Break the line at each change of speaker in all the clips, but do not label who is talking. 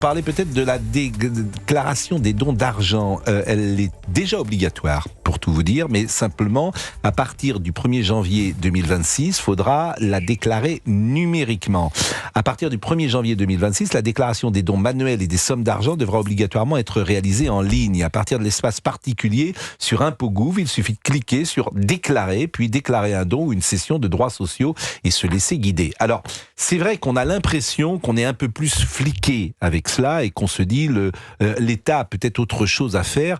parler peut-être de la déclaration des dons d'argent. Elle est déjà obligatoire, pour tout vous dire, mais simplement, à partir du 1er janvier 2026, il faudra la déclarer numériquement. À partir du 1er janvier 2026, la déclaration des dons manuels et des sommes d'argent devra obligatoirement être réalisée en ligne. À partir de l'espace particulier sur ImpôGouv, il suffit de cliquer sur « Déclarer », puis déclarer un don ou une cession de droits sociaux et se laisser guider. Alors, c'est vrai qu'on a l'impression qu'on est un peu plus fliqué avec cela et qu'on se dit l'État a peut-être autre chose à faire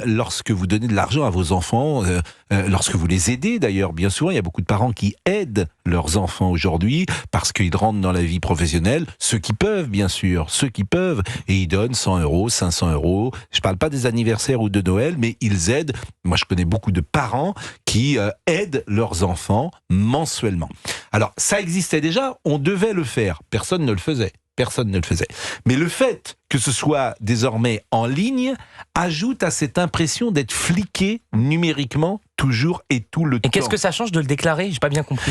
lorsque vous donnez de l'argent à vos enfants, lorsque vous les aidez d'ailleurs. Bien souvent, il y a beaucoup de parents qui aident leurs enfants aujourd'hui parce qu'ils rentrent dans la vie professionnelle, ceux qui peuvent bien sûr, ceux qui peuvent, et ils donnent 100 €, 500 €. Je ne parle pas des anniversaires ou de Noël, mais ils aident. Moi, je connais beaucoup de parents qui aident leurs enfants mensuellement. Alors, ça existait déjà, on devait le faire. Personne ne le faisait. Personne ne le faisait. Mais le fait que ce soit désormais en ligne ajoute à cette impression d'être fliqué numériquement toujours et tout le temps.
Et qu'est-ce que ça change de le déclarer ? J'ai pas bien compris.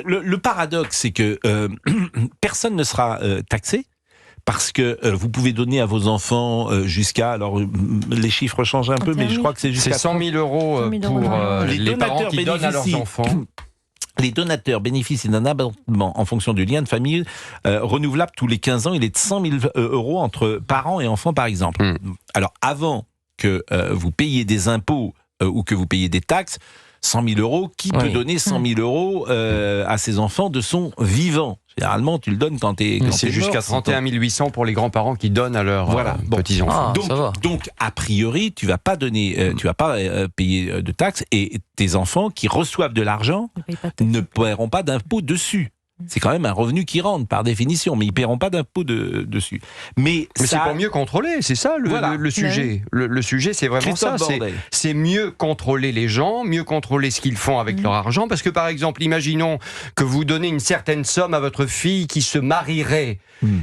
Le paradoxe, c'est que personne ne sera taxé. Parce que vous pouvez donner à vos enfants jusqu'à... Alors, les chiffres changent un peu, mais je crois que c'est jusqu'à...
C'est 100 000 € pour les parents qui donnent à leurs enfants.
Les donateurs bénéficient d'un abondement en fonction du lien de famille renouvelable tous les 15 ans. Il est de 100 000 € entre parents et enfants, par exemple. Alors, avant que vous payiez des impôts ou que vous payiez des taxes, 100 000 €, qui peut donner 100 000 € à ses enfants de son vivant ? Généralement, tu le donnes quand t'es mort.
C'est jusqu'à 31 800 pour les grands-parents qui donnent à leurs petits-enfants.
Donc, a priori, tu vas pas donner, tu vas pas payer de taxes et tes enfants qui reçoivent de l'argent ne paieront pas d'impôt dessus. C'est quand même un revenu qui rentre par définition, mais ils ne paieront pas d'impôt dessus. Mais
c'est pour mieux contrôler, c'est ça le sujet. Le sujet, c'est vraiment ça. C'est mieux contrôler les gens, mieux contrôler ce qu'ils font avec leur argent. Parce que par exemple, imaginons que vous donnez une certaine somme à votre fille qui se marierait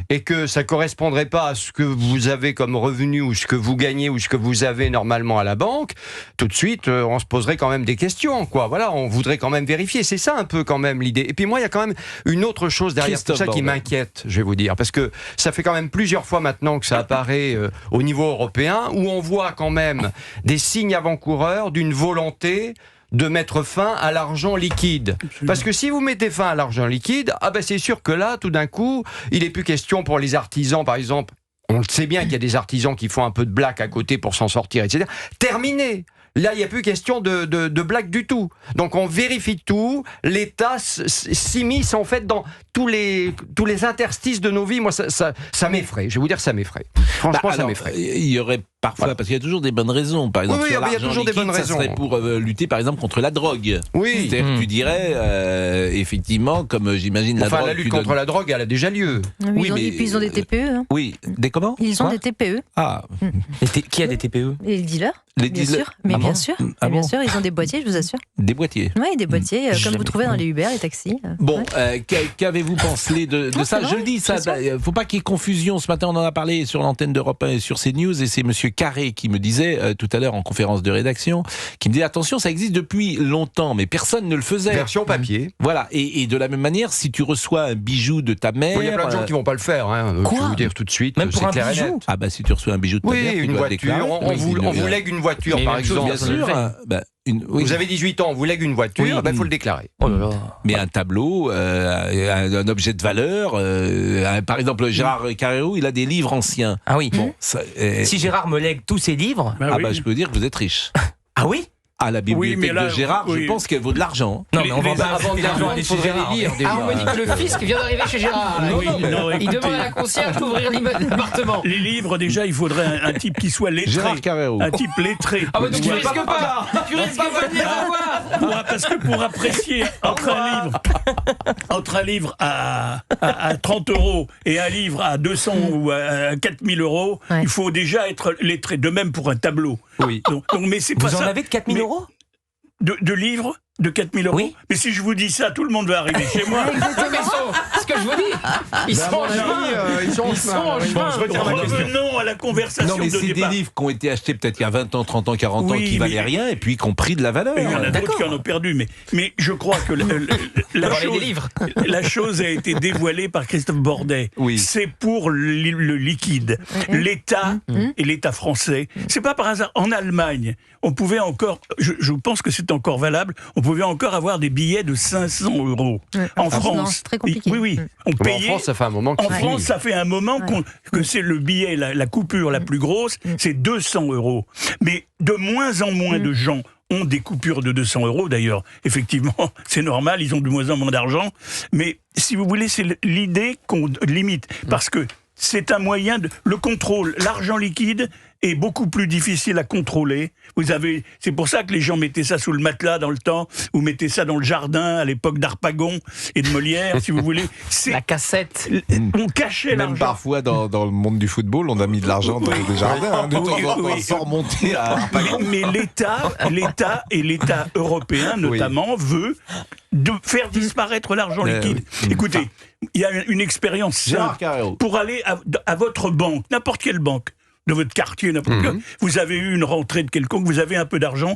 et que ça ne correspondrait pas à ce que vous avez comme revenu ou ce que vous gagnez ou ce que vous avez normalement à la banque. Tout de suite, on se poserait quand même des questions, quoi. Voilà, on voudrait quand même vérifier. C'est ça un peu quand même l'idée. Et puis moi, il y a quand même une autre chose derrière tout ça qui m'inquiète, je vais vous dire, parce que ça fait quand même plusieurs fois maintenant que ça apparaît au niveau européen, où on voit quand même des signes avant-coureurs d'une volonté de mettre fin à l'argent liquide. Parce que si vous mettez fin à l'argent liquide, c'est sûr que là, tout d'un coup, il n'est plus question pour les artisans, par exemple. On le sait bien qu'il y a des artisans qui font un peu de blague à côté pour s'en sortir, etc. Terminé. Là, il n'y a plus question de blague du tout. Donc, on vérifie tout. L'État s'immisce, en fait, dans tous les interstices de nos vies. Moi, ça m'effraie. Je vais vous dire, ça m'effraie. Franchement, ça m'effraie.
Il y aurait parfois, parce qu'il y a toujours des bonnes raisons. Par exemple, sur l'argent liquide, ça serait pour lutter, par exemple, contre la drogue.
Oui.
C'est-à-dire que tu dirais, effectivement, comme j'imagine la drogue...
la lutte contre la drogue, elle a déjà lieu.
Oui, et puis ils ont des TPE. Hein.
Oui, des comment ?
Ils ont des TPE.
Ah.
Qui a des TPE ?
Les dealers.
Les
bien
dealers.
sûr, mais bien sûr, bien sûr, ils ont des boîtiers, je vous assure.
Des boîtiers.
Oui, des boîtiers, comme vous trouvez dans les Uber, les taxis.
Bon, qu'avez-vous pensé de ça ? Je le dis, ça, faut pas qu'il y ait confusion. Ce matin, on en a parlé sur l'antenne d'Europe 1 et sur CNews, et c'est Monsieur Carré qui me disait tout à l'heure en conférence de rédaction, qui me disait attention, ça existe depuis longtemps, mais personne ne le faisait.
Version papier.
Voilà, et de la même manière, si tu reçois un bijou de ta mère,
il y a plein de gens qui vont pas le faire. Hein, je vais vous dire tout de suite.
Même pour un bijou.
Ah si tu reçois un bijou de ta mère,
une voiture. On vous lègue une voiture, par exemple.
Bien sûr.
Vous avez 18 ans, on vous lègue une voiture, il faut le déclarer.
Oh là là.
Mais un tableau, un objet de valeur, par exemple Gérard Carrérou, il a des livres anciens.
Ah oui.
Bon,
si Gérard me lègue tous ses livres...
je peux dire que vous êtes riche.
Ah oui ?
À la bibliothèque de Gérard, je pense qu'elle vaut de l'argent.
Non, mais on va
avant de l'argent, il faudrait les lire déjà.
Ah, on me dit que le fisc vient d'arriver chez Gérard. Il demande à la concierge d'ouvrir l'appartement.
Les livres, déjà, il faudrait un type qui soit lettré.
Gérard Carrérou.
Un type lettré.
Ah, mais donc tu risques pas. Tu risques pas de venir voir.
Parce que pour apprécier entre un livre à 30 € et un livre à 200 ou à 4000 €, il faut déjà être lettré. De même pour un tableau.
Oui.
Donc, mais c'est pas
Vous en
ça.
avez de 4000 €?
De livres De 4 000 euros.
Oui.
Mais si je vous dis ça, tout le monde va arriver chez moi.
Mais ce que je vous dis, ils sont en chemin.
Ils sont en chemin.
Revenons à la conversation
Non, mais
de
c'est des
départ.
livres qui ont été achetés peut-être il y a 20 ans, 30 ans, 40 ans,
Oui,
qui valaient
mais-
rien et puis qui ont pris de la valeur.
Et il y en a d'autres qui en ont perdu, mais je crois que la chose a été dévoilée par Christophe Bordet.
Oui.
C'est pour le liquide. L'État et l'État français. C'est pas par hasard. En Allemagne, on pouvait encore, je pense que c'est encore valable, on pouvait encore avoir des billets de 500 €. En
Non,
France.
c'est très compliqué.
Oui. On
Bon, en
payait.
France, ça fait un moment
En France, ça fait un moment que c'est le billet, la coupure la plus grosse, c'est 200 €. Mais de moins en moins de gens ont des coupures de 200 € d'ailleurs. Effectivement, c'est normal, ils ont de moins en moins d'argent. Mais si vous voulez, c'est l'idée qu'on limite. Parce que c'est un moyen de... Le contrôle, l'argent liquide est beaucoup plus difficile à contrôler. C'est pour ça que les gens mettaient ça sous le matelas dans le temps, ou mettaient ça dans le jardin à l'époque d'Harpagon et de Molière, si vous voulez.
La cassette.
On cachait
Même
l'argent.
parfois dans le monde du football, on a mis de l'argent dans les jardins, de temps en temps, sans remonter à...
Mais l'État et l'État européen notamment veut faire disparaître l'argent liquide.
oui.
Écoutez, il y a une expérience
Gérard
simple.
Carreau.
Pour aller à votre banque, n'importe quelle banque de votre quartier, n'importe quelle, vous avez eu une rentrée de quelconque, vous avez un peu d'argent,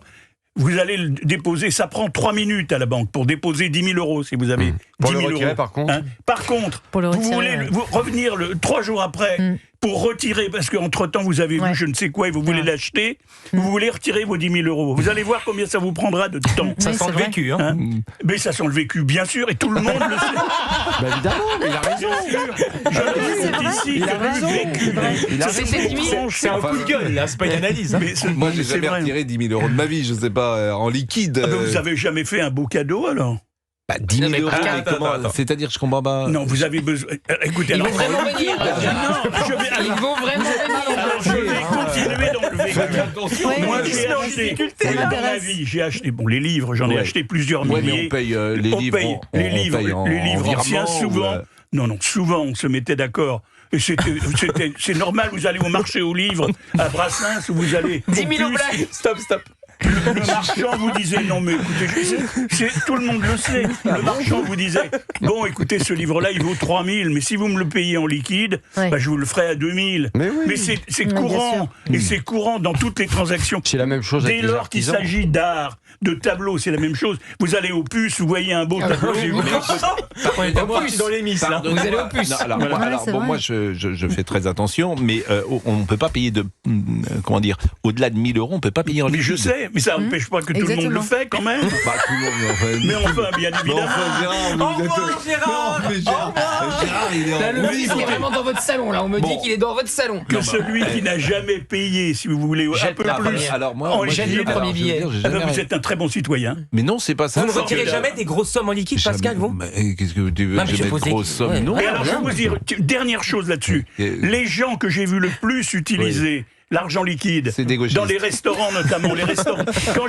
vous allez le déposer, ça prend 3 minutes à la banque pour déposer 10 000 € si vous avez 10
Pour
000
le retirer,
€.
par contre
Par contre,
Pour le
vous
retirer,
voulez
ouais.
vous revenir 3 jours après pour retirer, parce qu'entre-temps vous avez vu
Ouais.
je ne sais quoi et vous voulez l'acheter, vous voulez retirer vos 10 000 €. Vous allez voir combien ça vous prendra de temps.
Ça
Oui,
sent
c'est
le
vrai.
vécu. Hein.
Hein mais ça sent le vécu, bien sûr, et tout le monde le sait.
Bah évidemment, il a raison.
Bien sûr. Je raconte ici
Il a
que
raison.
le vécu.
Il a
C'est
raison.
7 000.
C'est un coup de gueule, là, c'est pas une analyse. Hein.
Moi, j'ai
c'est
jamais
vrai.
retiré 10 000 € de ma vie, je sais pas, en liquide.
Ah ben, vous avez jamais fait un beau cadeau alors?
10 000
Non, mais
€,
attends,
comment-
attends.
C'est-à-dire, je comprends pas.
Non, vous avez besoin. Écoutez,
Ils
alors.
vont vraiment venir.
Non, je vais.
Ils vont vraiment venir.
Alors, je vais continuer dans le vécu.
Ouais,
Moi,
ouais,
j'ai
ouais.
acheté.
Ça
Dans ma
m'intéresse.
vie, j'ai acheté. Bon, les livres, j'en ai
Ouais.
acheté plusieurs
Ouais, mais
milliers.
on paye les
On
livres.
paye
on
les livres,
paye en
les livres anciens,
virement,
souvent.
ou,
Non, souvent, on se mettait d'accord. Et c'est normal, vous allez au marché aux livres, à Brassens, où vous allez.
10 000
au
€
Puce.
blague.
Stop.
Le marchand vous disait, non mais écoutez, tout le monde le sait, le marchand vous disait, bon écoutez ce livre-là il vaut 3 000, mais si vous me le payez en liquide,
Ouais.
bah, je vous le ferai à 2 000.
Mais oui.
Mais c'est
bien
courant, et c'est courant dans toutes les transactions.
C'est la même chose
Dès
avec les
lors qu'il
artisans.
s'agit d'art, de tableaux, c'est la même chose. Vous allez au Puce, vous voyez un beau tableau, et vous
On est pas parti dans les miss, là.
Pardon.
Vous allez au Puce.
Non, alors,
Voilà.
moi,
Ouais, c'est vrai.
moi, je fais très attention, mais on ne peut pas payer comment dire, au-delà de 1 000 €, on ne peut pas payer en
Mais
liquide.
je sais, mais ça n'empêche pas que tout le monde le
Exactement.
fait quand même.
Bah, tout le monde, enfin,
Mais enfin, bien
Mais
évidemment.
enfin, Gérard, vous êtes...
Gérard.
Non, mais Gérard, il est
Là,
en
le
roue
fils
libre.
est vraiment dans votre salon. Là, on me dit qu'il est dans votre salon.
Que celui qui n'a jamais payé, si vous voulez, un
Jette
peu
la
plus.
première.
Alors moi,
En
moi,
jette
j'ai-
le
alors,
premier
je veux
billet.
dire, j'ai
Ah ben,
jamais-
vous êtes un très bon citoyen.
Mais non, c'est pas ça.
Vous ne
c'est
retirez
que-
jamais des grosses sommes en liquide, Pascal, vous
Mais qu'est-ce que tu veux
Non, mais
que je
je
mette
pose des-
grosse somme?
Ouais.
Non.
Et alors, je vais
non.
vous dire, dernière chose là-dessus. Les gens que j'ai vu le plus utiliser l'argent liquide,
C'est des gauchistes.
dans les restaurants notamment, les restaurants. Quand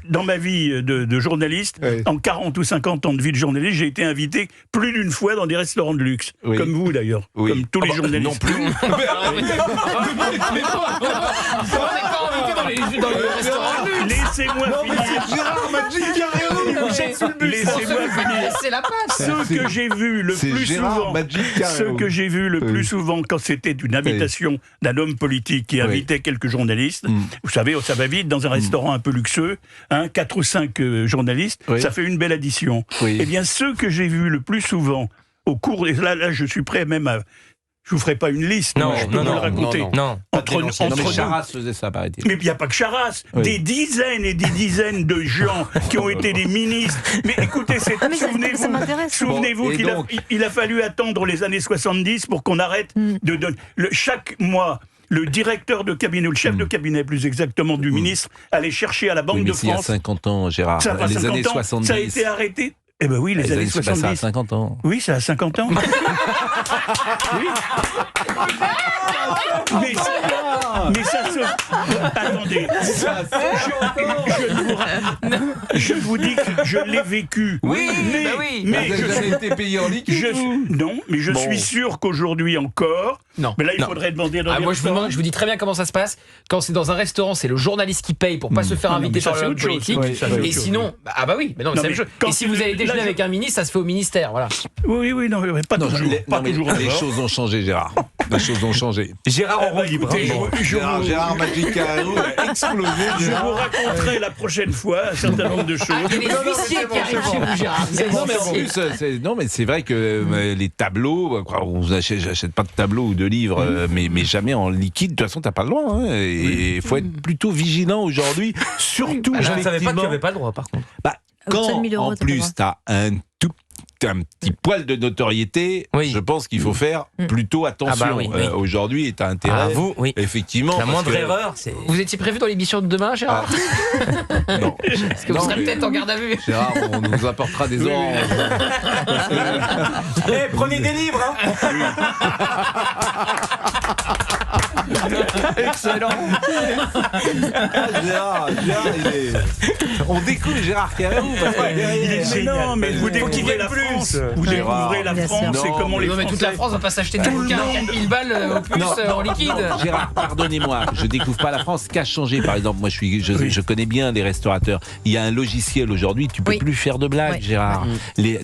dans ma vie de journaliste,
Oui.
en 40 ou 50 ans de vie de journaliste, j'ai été invité plus d'une fois dans des restaurants de luxe.
Oui.
Comme vous d'ailleurs,
Oui.
comme tous les
Ah bah,
journalistes.
non plus.
On n'est pas invité dans les restaurants de luxe.
Laissez-moi finir.
Gérard Magic Carreau.
Laissez-moi finir.
C'est la passe.
Ceux que j'ai vus le
C'est
plus
Gérard
souvent,
Magic Carreau.
ceux que j'ai vus le
Oui.
plus souvent quand c'était une invitation d'un homme politique qui invitait quelques journalistes, vous savez, ça va vite dans un restaurant un peu luxueux, 4 ou 5 journalistes,
Oui.
ça fait une belle addition.
Oui.
Eh bien, ceux que j'ai vus le plus souvent au cours, et là je suis prêt même à, je vous ferai pas une liste,
Non,
mais je peux
non,
vous le
non,
raconter.
Non.
Entre
Non, mais
nous.
Charras faisait ça, paraît-il.
Mais il n'y a pas que Charras,
Oui.
des dizaines et des dizaines de gens qui ont été des ministres. Mais écoutez,
Ah, mais ça
souvenez-vous,
m'intéresse.
souvenez-vous
Bon, et
qu'il a,
donc
il a fallu attendre les années 70 pour qu'on arrête de donner. Chaque mois, le directeur de cabinet, ou le chef de cabinet plus exactement du ministre, allait chercher à la Banque
Oui, mais
de
s'il y a
France.
50 ans, Gérard,
Ça a pas
les
50
années
ans,
70.
ça a été arrêté. Eh ben oui, les années
ça a
70.
50 ans.
Oui, ça a 50 ans. Oui. Mais ça se... Attendez. Je vous dis que je l'ai vécu.
Oui,
mais
vous avez été payé en liquide.
Non, mais je suis sûr qu'aujourd'hui encore.
Non.
Mais là, il faudrait demander dans les
moi, je vous dis très bien comment ça se passe. Quand c'est dans un restaurant, c'est le journaliste qui paye pour pas se faire inviter par l'homme politique. Et sinon, mais non, c'est la même chose. Et si vous allez déjeuner avec un ministre, ça se fait au ministère, voilà.
Oui, non, pas toujours. Pas toujours.
Les choses ont changé, Gérard. Les choses ont changé.
Gérard en roue libre.
Gérard Magicarou a explosé.
Je vous raconterai la prochaine fois un certain nombre de choses.
Il y a les huissiers qui arrivent chez vous, Gérard.
Non, mais c'est vrai que les tableaux, j'achète pas de tableaux ou de livres, mais jamais en liquide. De toute façon, t'as pas le droit. Il faut être plutôt vigilant aujourd'hui. Surtout,
je ne savais pas que tu n'avais pas le droit, par contre.
Quand, en plus, t'as un petit poil de notoriété, je pense qu'il faut faire plutôt attention. Aujourd'hui, et t'as intérêt, effectivement.
La moindre erreur, c'est...
Vous étiez prévu dans l'émission de demain, Gérard?
Non.
Parce que vous serez peut-être en garde à vue.
Gérard, on nous apportera des oranges.
Prenez des livres,
Excellent.
Gérard, on découvre Gérard Carrérou.
Non, mais vous découvrez la France. Vous découvrez la France, c'est comment les Français...
Mais toute la France va pas s'acheter tout le 4000 balles au plus en liquide.
Gérard, pardonnez-moi, je découvre pas la France. Qu'a changé, par exemple, moi je connais bien les restaurateurs. Il y a un logiciel aujourd'hui, tu peux plus faire de blagues, Gérard.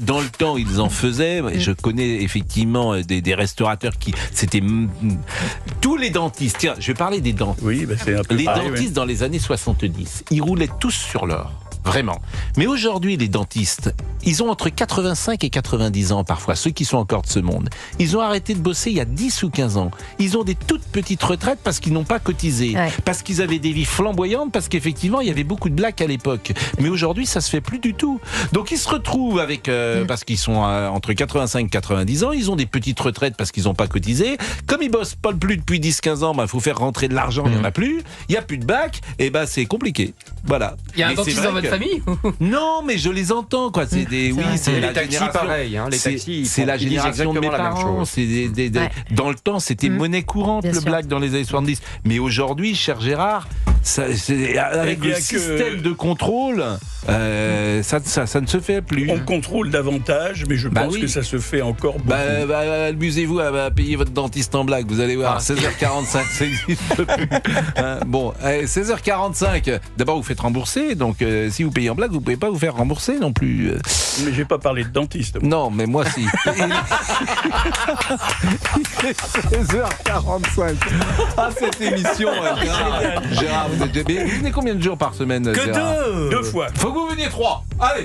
Dans le temps, ils en faisaient. Je connais effectivement des restaurateurs qui... C'était tous les dentistes. Tiens, je vais parler des dentistes.
Oui, c'est un peu
les
pareil,
dentistes dans les années 70, ils roulaient tous sur l'or. Vraiment. Mais aujourd'hui, les dentistes, ils ont entre 85 et 90 ans parfois, ceux qui sont encore de ce monde. Ils ont arrêté de bosser il y a 10 ou 15 ans. Ils ont des toutes petites retraites parce qu'ils n'ont pas cotisé, parce qu'ils avaient des vies flamboyantes, parce qu'effectivement, il y avait beaucoup de blagues à l'époque. Mais aujourd'hui, ça se fait plus du tout. Donc, ils se retrouvent avec, parce qu'ils sont entre 85 et 90 ans, ils ont des petites retraites parce qu'ils n'ont pas cotisé. Comme ils bossent pas plus depuis 10-15 ans, faut faire rentrer de l'argent, il n'y en a plus. Il n'y a plus de bac, et c'est compliqué. Voilà.
Il y a un dentiste dans votre famille?
Non, mais je les entends, quoi. C'est
c'est la taxi pareil. Les taxis,
c'est la génération de mes parents. Dans le temps, c'était monnaie courante, le blague dans les années 70. Mais aujourd'hui, cher Gérard, avec le système de contrôle, ça ne se fait plus.
On contrôle davantage, mais je pense que ça se fait encore beaucoup.
Amusez-vous à payer votre dentiste en blague, vous allez voir. 16h45, ça n'existe plus. Bon, 16h45. D'abord, vous faites rembourser, donc si vous payez en blague, vous ne pouvez pas vous faire rembourser non plus.
Mais j'ai pas parlé de dentiste.
Non, mais moi si. Il est 16h45. Cette émission, Gérard, vous venez combien de jours par semaine,
Que
Gérard?
2
fois.
Faut que vous veniez 3. Allez.